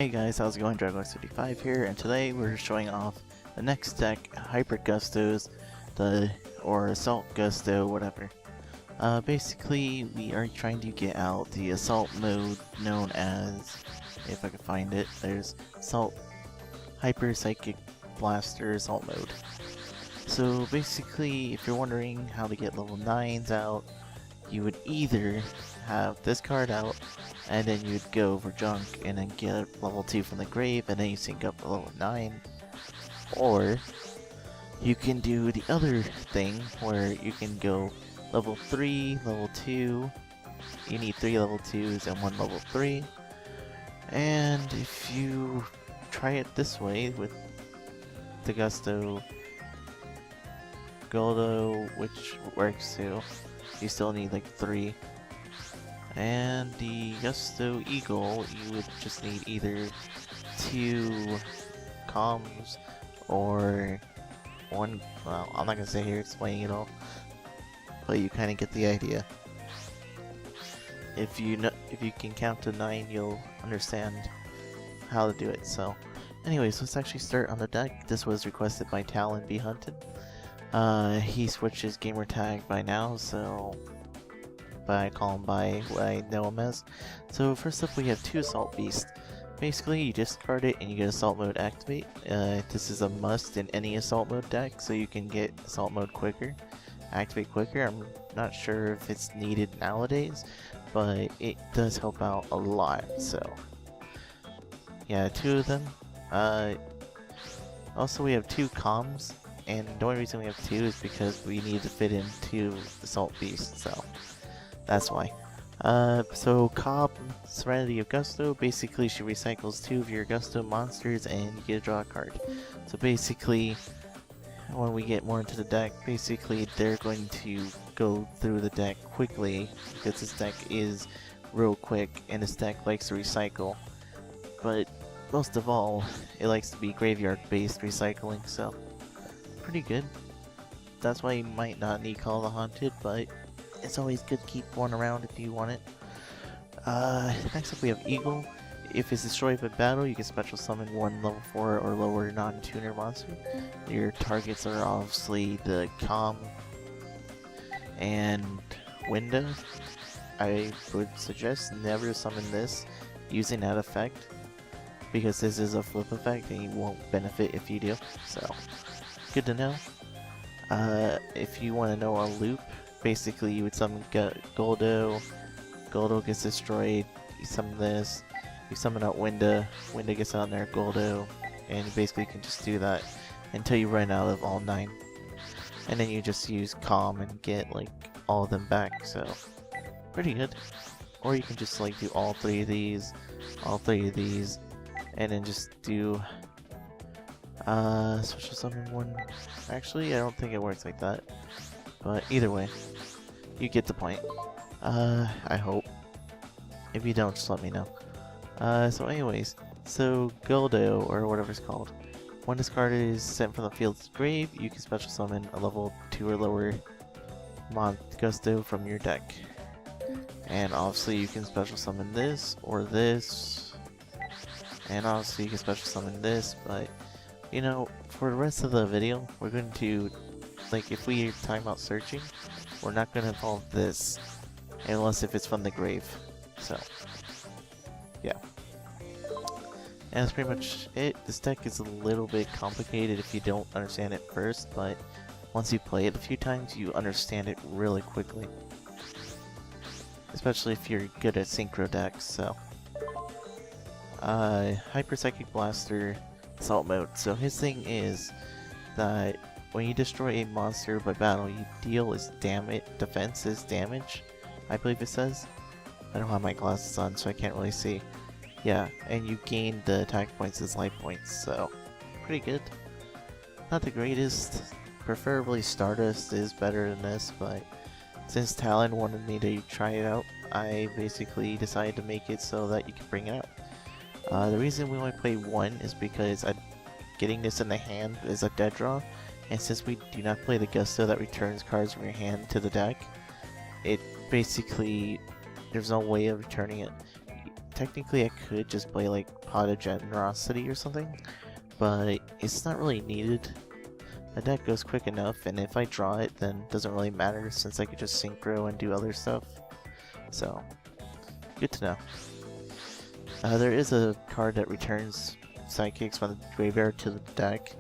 Hey guys, how's it going? Dragox55 here, and today we're showing off the next deck, Hyper Gustos, or Assault Gusto, whatever. Basically, we are trying to get out the Assault mode known as, if I can find it, there's Assault Hyper Psychic Blaster Assault mode. So basically, if you're wondering how to get level 9s out, you would either have this card out, and then you'd go for junk and then get level 2 from the grave, and then you sync up to level 9. Or you can do the other thing where you can go level 3, level 2. You need 3 level 2s and 1 level 3. And if you try it this way with the Gusto Goldo, which works too, you still need like 3. And the Gusto Eagle, you would just need either 2 comms or 1, well, I'm not gonna sit here explaining it all, but you kinda get the idea. If you can count to 9, you'll understand how to do it. So anyways, let's actually start on the deck. This was requested by Talon Be Hunted. He switched his gamer tag by now, so I call him by what I know him as. So first up, we have 2 Assault Beasts. Basically, you discard it and you get Assault Mode activate. This is a must in any Assault Mode deck, so you can get Assault Mode quicker, activate quicker. I'm not sure if it's needed nowadays, but it does help out a lot. So yeah, 2 of them. Also, we have 2 comms, and the only reason we have 2 is because we need to fit in 2 Assault Beasts. So that's why. So Cobb, Serenity of Gusto, basically she recycles 2 of your Gusto monsters and you get to draw a card. So basically, when we get more into the deck, basically they're going to go through the deck quickly, because this deck is real quick and this deck likes to recycle. But most of all, it likes to be graveyard based recycling, so pretty good. That's why you might not need Call of the Haunted, but it's always good to keep one around if you want it. Next up we have Eagle. If it's destroyed by battle, you can special summon 1 level 4 or lower non-tuner monster. Your targets are obviously the Calm and Window. I would suggest never summon this using that effect, because this is a flip effect and you won't benefit if you do. So, good to know. If you want to know a loop, basically you would summon Goldo, Goldo gets destroyed, you summon this, you summon out Winda, Winda gets out there, Goldo, and you basically can just do that until you run out of all 9. And then you just use Calm and get like all of them back, so pretty good. Or you can just like do all 3 of these, and then just do special summon 1. Actually, I don't think it works like that. But either way, you get the point. I hope. If you don't, just let me know. So anyways, so Goldo, or whatever it's called, when this card is sent from the field to the grave, you can special summon a level 2 or lower Gusto from your deck. And obviously you can special summon this, or this, and obviously you can special summon this, but you know, for the rest of the video, we're going to, like, if we time out searching, we're not going to involve this unless if it's from the grave. So yeah, and that's pretty much it. This deck is a little bit complicated if you don't understand it first, but once you play it a few times you understand it really quickly, especially if you're good at synchro decks. So Hyper Psychic Blaster Assault mode. So his thing is that when you destroy a monster by battle, you deal its defense is damage, I believe it says. I don't have my glasses on, so I can't really see. Yeah, and you gain the attack points as life points, so pretty good. Not the greatest. Preferably Stardust is better than this, but since Talon wanted me to try it out, I basically decided to make it so that you can bring it out. The reason we only play 1 is because getting this in the hand is a dead draw, and since we do not play the Gusto that returns cards from your hand to the deck, it basically, there's no way of returning it. Technically I could just play like Pot of Generosity or something, but it's not really needed. The deck goes quick enough, and if I draw it, then it doesn't really matter since I could just synchro and do other stuff. So, good to know. There is a card that returns sidekicks from the graveyard to the deck,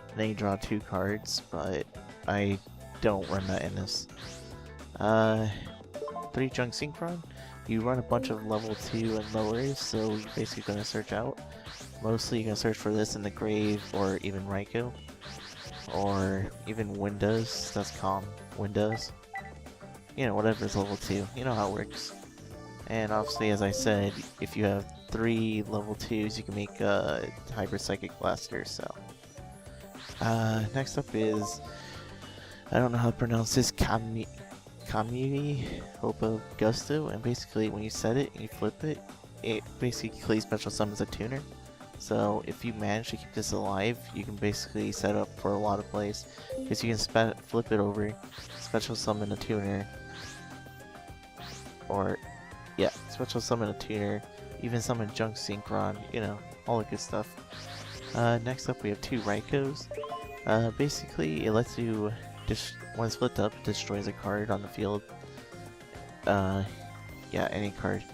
and then you draw 2 cards, but I don't run that in this. 3 Junk Synchron. You run a bunch of level 2 and lowers, so you're basically going to search out. Mostly you're going to search for this in the grave, or even Raikou. Or even Windows, that's calm. Windows. You know, whatever's level 2. You know how it works. And obviously, as I said, if you have 3 level 2s, you can make a Hybrid Psychic Blaster, so. Next up is, I don't know how to pronounce this, Kamui Hope of Gusto, and basically when you set it and you flip it, it basically special summons a tuner. So if you manage to keep this alive, you can basically set up for a lot of plays, because you can flip it over, special summon a tuner, or yeah, special summon a tuner, even summon Junk Synchron, you know, all the good stuff. Next up we have 2 Raikous. Basically it lets you, when it's flipped up, it destroys a card on the field. Yeah, any card.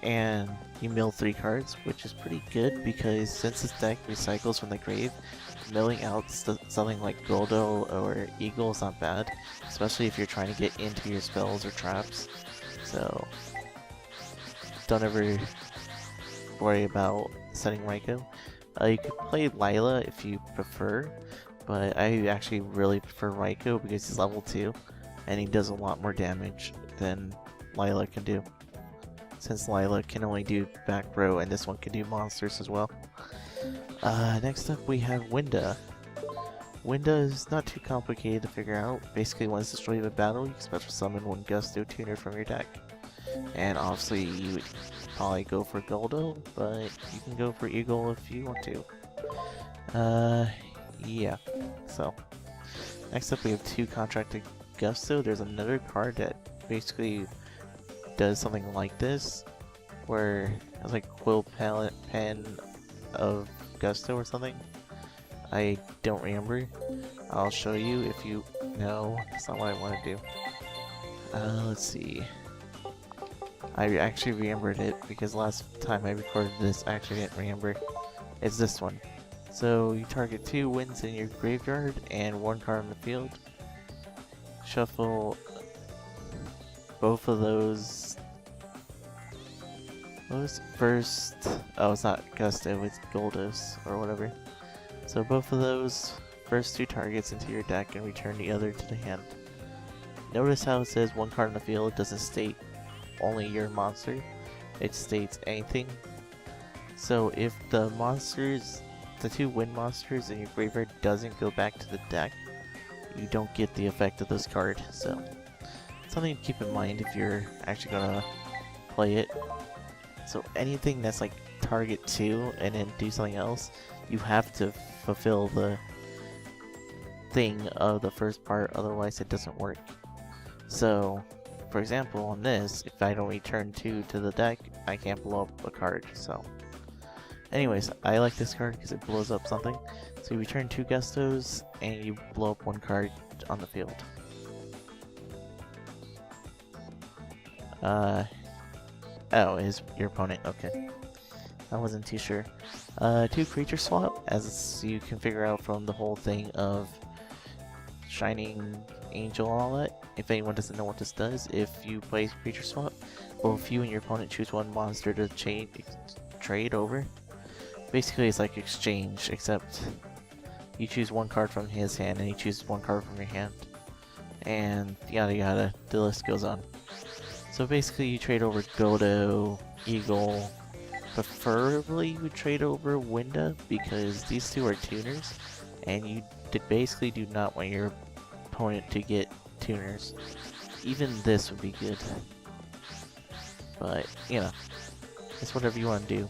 And you mill 3 cards, which is pretty good because since this deck recycles from the grave, milling out something like Goldo or Eagle is not bad, especially if you're trying to get into your spells or traps. So don't ever worry about setting Raikou. You could play Lila if you prefer, but I actually really prefer Raikou because he's level 2 and he does a lot more damage than Lila can do. Since Lila can only do back row and this one can do monsters as well. Next up we have Winda. Winda is not too complicated to figure out. Basically when it's destroyed in a battle, you can special summon 1 Gusto tuner from your deck. And obviously you would probably go for Goldo, but you can go for Eagle if you want to. Yeah. So, next up we have 2 Contracted Gusto. There's another card that basically does something like this, where it's like Quill Pen of Gusto or something. I don't remember. I'll show you if you know. That's not what I want to do. Let's see. I actually remembered it because last time I recorded this I actually didn't remember. It's this one. So you target 2 wins in your graveyard and 1 card on the field. Shuffle both of those. What was first? Oh, it's not Gusto, it's Goldos or whatever. So both of those first 2 targets into your deck and return the other to the hand. Notice how it says 1 card on the field doesn't state only your monster, it states anything. So if the monsters, the 2 win monsters in your graveyard doesn't go back to the deck, you don't get the effect of this card. So something to keep in mind if you're actually gonna play it. So anything that's like target 2 and then do something else, you have to fulfill the thing of the first part, otherwise it doesn't work. So for example, on this, if I don't return 2 to the deck, I can't blow up a card. So anyways, I like this card because it blows up something. So you return 2 Gustos and you blow up 1 card on the field. Oh, is your opponent? Okay. I wasn't too sure. 2 creature swap, as you can figure out from the whole thing of Shining Angel and all that. If anyone doesn't know what this does, if you play creature swap, both you and your opponent choose 1 monster to trade over. Basically it's like exchange, except you choose 1 card from his hand and he chooses 1 card from your hand. And yada yada, the list goes on. So basically you trade over Goldo, Eagle, preferably you would trade over Winda because these 2 are tuners and you basically do not want your opponent to get tuners. Even this would be good. But, you know, it's whatever you want to do.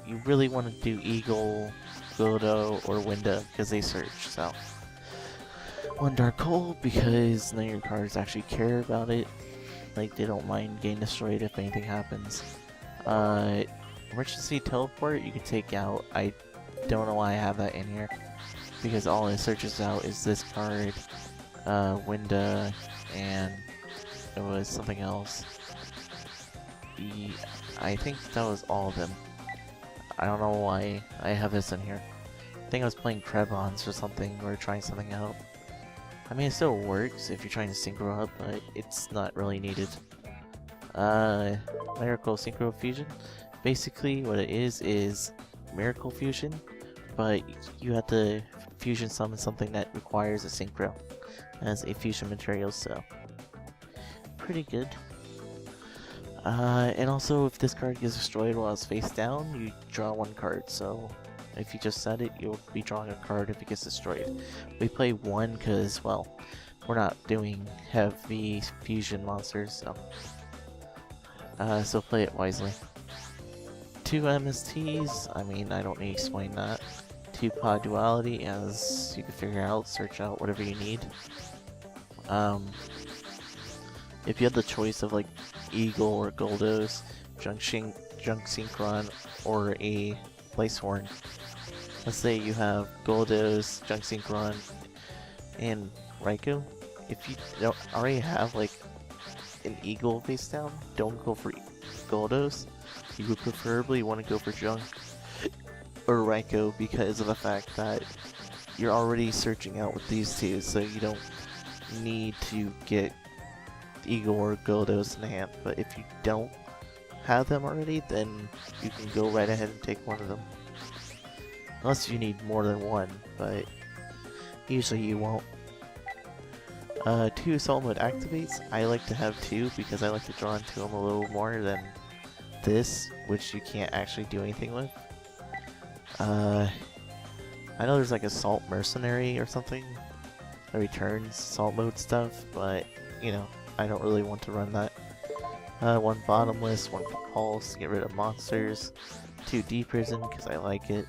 You really want to do Eagle, Goldo, or Winda because they search, so. 1 Dark Hole because none of your cards actually care about it. Like, they don't mind getting destroyed if anything happens. Emergency teleport you can take out. I don't know why I have that in here, because all it searches out is this card, Winda, and it was something else. I think that was all of them. I don't know why I have this in here. I think I was playing Krebons or something, or trying something out. I mean, it still works if you're trying to synchro up, but it's not really needed. Miracle Synchro Fusion. Basically, what it is Miracle Fusion, but you have to fusion summon something that requires a synchro as a fusion material, so pretty good. And also, if this card gets destroyed while it's face down, you draw one card, so if you just set it, you'll be drawing a card if it gets destroyed. We play one because, well, we're not doing heavy fusion monsters, so play it wisely. 2 MSTs, I mean, I don't need to explain that. 2 pod duality, as you can figure out, search out whatever you need. If you have the choice of like Eagle or Goldos, Junk Synchron, or a Placehorn. Let's say you have Goldos, Junk Synchron, and Raikou. If you don't already have like an Eagle face down, don't go for Goldos. You would preferably want to go for Junk or Raikou because of the fact that you're already searching out with these two, so you don't need to get Eagle or Goldos in hand. But if you don't have them already, then you can go right ahead and take one of them. Unless you need more than one, but usually you won't. 2 Assault Mode activates. I like to have 2 because I like to draw into them a little more than this, which you can't actually do anything with. I know there's like Assault Mercenary or something that returns Assault Mode stuff, but you know, I don't really want to run that. 1 Bottomless, 1 Pulse to get rid of monsters, 2 Deep Prison because I like it,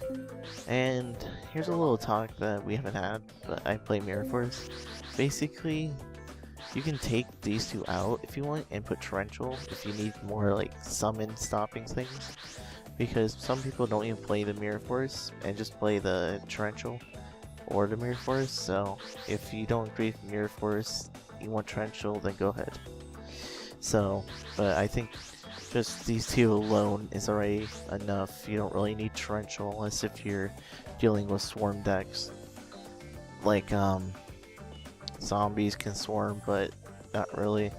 and here's a little talk that we haven't had, but I play Mirror Force. Basically, you can take these 2 out if you want and put Torrential if you need more like summon stopping things, because some people don't even play the Mirror Force and just play the Torrential or the Mirror Force. So if you don't agree with Mirror Force, you want Torrential, then go ahead. So, but I think just these 2 alone is already enough. You don't really need Torrential unless if you're dealing with swarm decks. Like, zombies can swarm, but not really.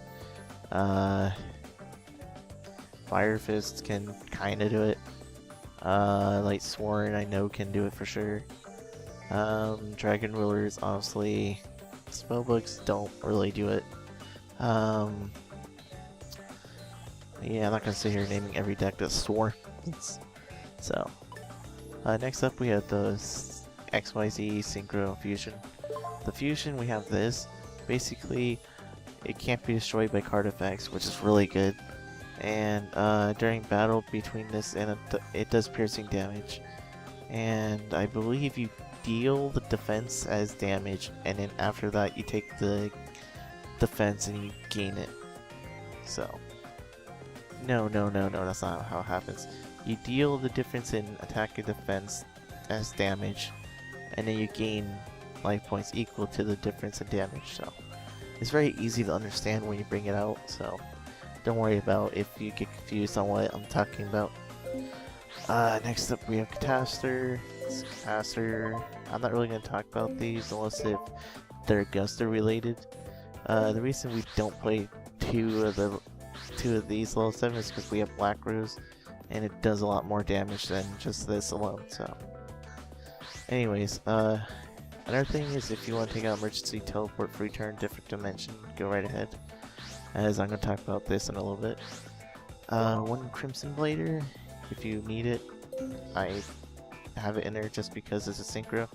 Fire Fist can kinda do it. Light Sworn I know can do it for sure. Dragon Rulers, obviously. Spellbooks don't really do it. Yeah, I'm not gonna sit here naming every deck that's swarms. So, next up we have the XYZ Synchro Fusion. The Fusion, we have this. Basically, it can't be destroyed by card effects, which is really good. And during battle between this and it does piercing damage. And I believe you deal the defense as damage, and then after that you take the defense and you gain it. So, no, that's not how it happens. You deal the difference in attack and defense as damage, and then you gain life points equal to the difference in damage. So it's very easy to understand when you bring it out, so don't worry about if you get confused on what I'm talking about. Next up we have Catastor. I'm not really going to talk about these unless if they're Guster related. The reason we don't play two of these level 7 is because we have Black Rose, and it does a lot more damage than just this alone. So, anyways, another thing is if you want to take out Emergency Teleport for return different dimension, go right ahead, as I'm going to talk about this in a little bit. 1 Crimson Blader, if you need it. I have it in there just because it's a synchro.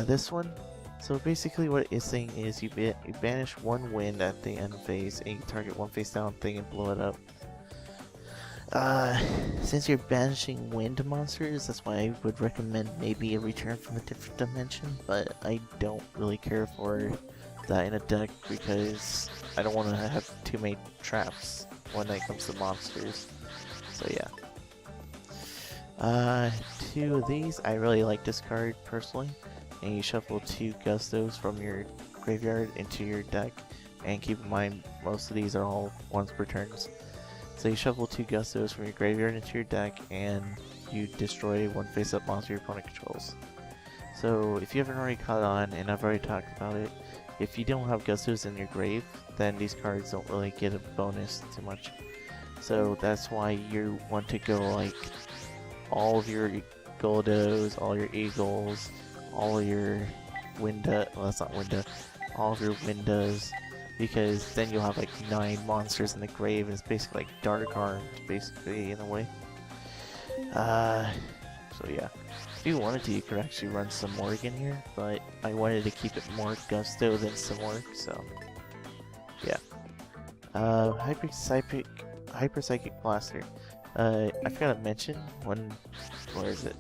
This one, so basically what it's saying is you banish 1 wind at the end phase, and you can target 1 face down thing and blow it up. Since you're banishing wind monsters, that's why I would recommend maybe a return from a different dimension, but I don't really care for that in a deck because I don't want to have too many traps when it comes to monsters. So yeah. Two of these, I really like this card personally. And you shuffle 2 Gustos from your graveyard into your deck. And keep in mind, most of these are all once per turns. So you shuffle 2 Gustos from your graveyard into your deck, and you destroy 1 face-up monster your opponent controls. So if you haven't already caught on, and I've already talked about it, if you don't have Gustos in your grave, then these cards don't really get a bonus too much. So that's why you want to go like all of your Goldos, all your Eagles, all your Winda, well that's not Winda, all of your Windas, because then you'll have like 9 monsters in the grave, and it's basically like Dark Arms, basically, in a way. So yeah. If you wanted to, you could actually run some Morg in here, but I wanted to keep it more Gusto than some Morg, so yeah. Hyper Psychic Blaster. I forgot to mention where is it?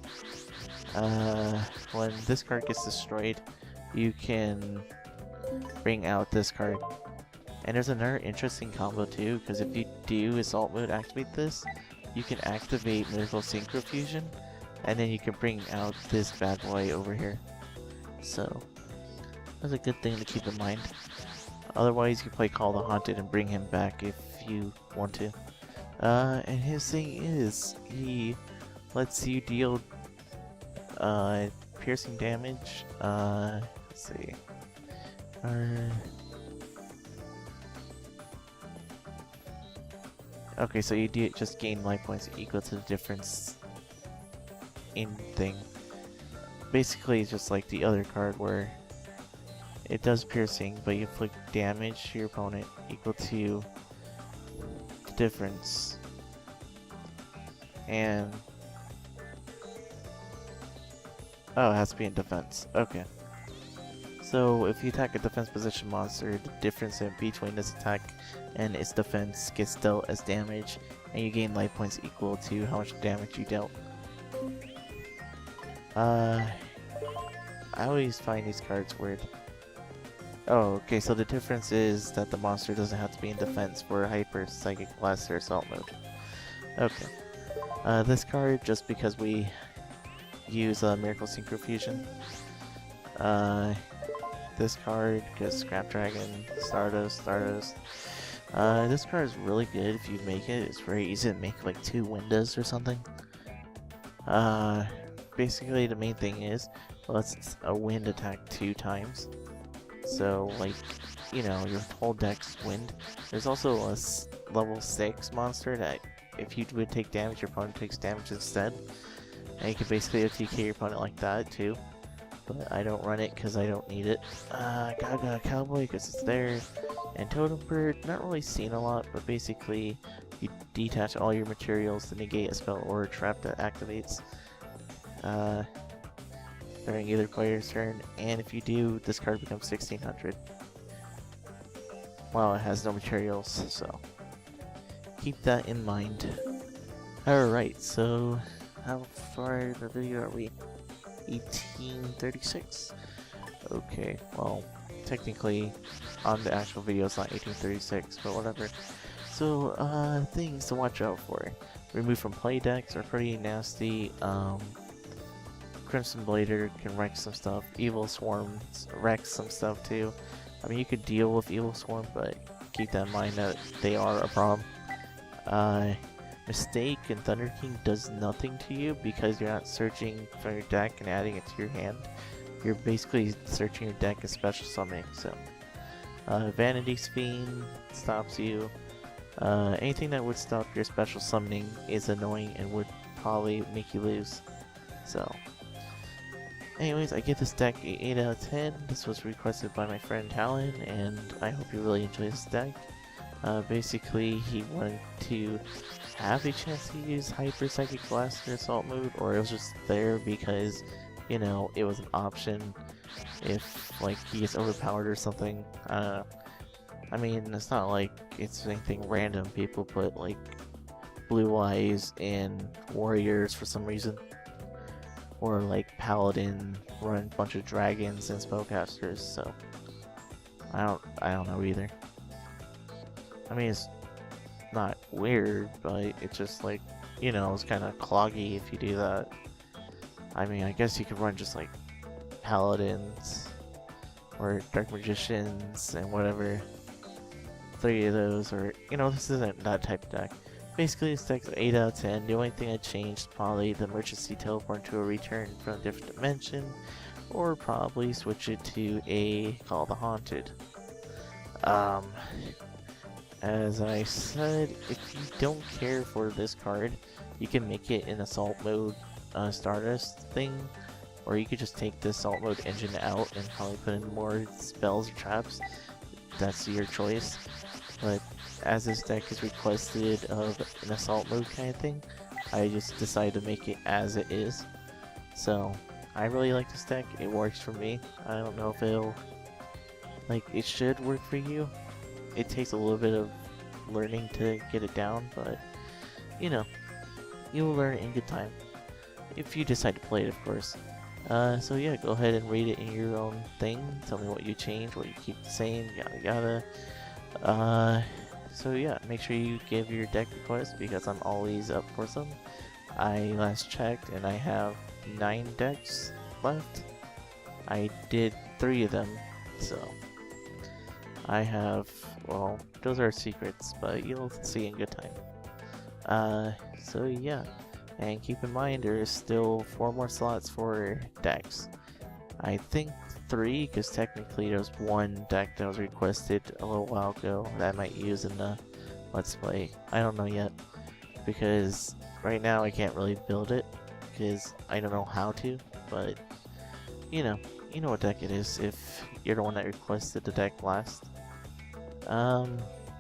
When this card gets destroyed, you can bring out this card. And there's another interesting combo too, because if you do Assault Mode activate this, you can activate Miracle Synchro Fusion, and then you can bring out this bad boy over here. So that's a good thing to keep in mind. Otherwise, you play Call the Haunted and bring him back if you want to. And his thing is, he lets you deal piercing damage. Let's see. Okay, so you just gain life points equal to the difference in thing. Basically, it's just like the other card where it does piercing, but you inflict damage to your opponent equal to the difference. And oh, it has to be in defense. Okay. So if you attack a defense position monster, the difference in between this attack and its defense gets dealt as damage, and you gain life points equal to how much damage you dealt. I always find these cards weird. Oh, okay, so the difference is that the monster doesn't have to be in defense for Hyper Psychic Blaster Assault Mode. Okay. This card, just because we use Miracle Synchro Fusion. This card, because Scrap Dragon, Stardust. This card is really good if you make it. It's very easy to make, like 2 windows or something. Basically the main thing is, well, it's a wind attack 2 times. So, like, you know, your whole deck's wind. There's also a level 6 monster that if you would take damage, your opponent takes damage instead. And you can basically OTK your opponent like that too. But I don't run it because I don't need it. Gaga Cowboy because it's there. And Totem Bird, not really seen a lot, but basically you detach all your materials to negate a spell or a trap that activates during either player's turn, and if you do, this card becomes 1600. Well, it has no materials, so keep that in mind. Alright, so how far in the video are we? 1836. Okay, well, technically on the actual video it's not 1836, but whatever. So, things to watch out for. Remove from play decks are pretty nasty. Crimson Blader can wreck some stuff. Evil Swarm wrecks some stuff too. I mean, you could deal with Evil Swarm, but keep that in mind that they are a problem. Mistake and Thunder King does nothing to you because you're not searching from your deck and adding it to your hand. You're basically searching your deck and special summoning. So, Vanity's Fiend stops you. Anything that would stop your special summoning is annoying and would probably make you lose. So, anyways, I give this deck an 8 out of 10. This was requested by my friend Talon, and I hope you really enjoy this deck. Basically, he wanted to have a chance to use Hyper Psychic Blaster Assault Mode, or it was just there because, you know, it was an option if, like, he gets overpowered or something. I mean, it's not like it's anything random. People put, like, Blue Eyes in Warriors for some reason. Or, like, Paladin run a bunch of dragons and spellcasters, so I don't know either. I mean, it's not weird, but it's just like, you know, it's kind of cloggy if you do that. I mean, I guess you could run just like paladins or dark magicians and whatever. 3 of those, or you know, this isn't that type of deck. Basically, this deck's 8 out of 10. The only thing I changed probably the emergency teleport to a return from a different dimension, or probably switch it to a Call the Haunted. As I said, if you don't care for this card, you can make it an assault mode Stardust thing, or you could just take the assault mode engine out and probably put in more spells or traps. That's your choice. But as this deck is requested of an assault mode kind of thing, I just decided to make it as it is. So I really like this deck. It works for me. I don't know if it'll, like, it should work for you. It takes a little bit of learning to get it down, but you know, you'll learn in good time if you decide to play it, of course. So yeah, go ahead and rate it in your own thing. Tell me what you change, what you keep the same, yada yada. So yeah, make sure you give your deck requests because I'm always up for some. I last checked and I have 9 decks left. I did 3 of them, so I have, well, those are secrets, but you'll see in good time. So yeah, and keep in mind there is still 4 more slots for decks. I think 3, because technically there's 1 deck that was requested a little while ago that I might use in the Let's Play. I don't know yet, because right now I can't really build it, because I don't know how to, but you know what deck it is if you're the one that requested the deck last.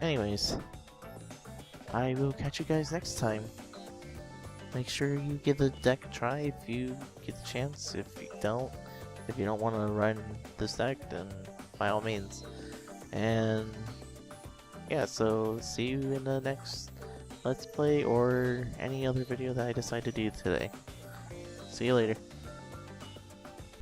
Anyways, I will catch you guys next time. Make sure you give the deck a try if you get the chance. If you don't want to run this deck, then by all means. And yeah, so see you in the next Let's Play or any other video that I decide to do today. See you later.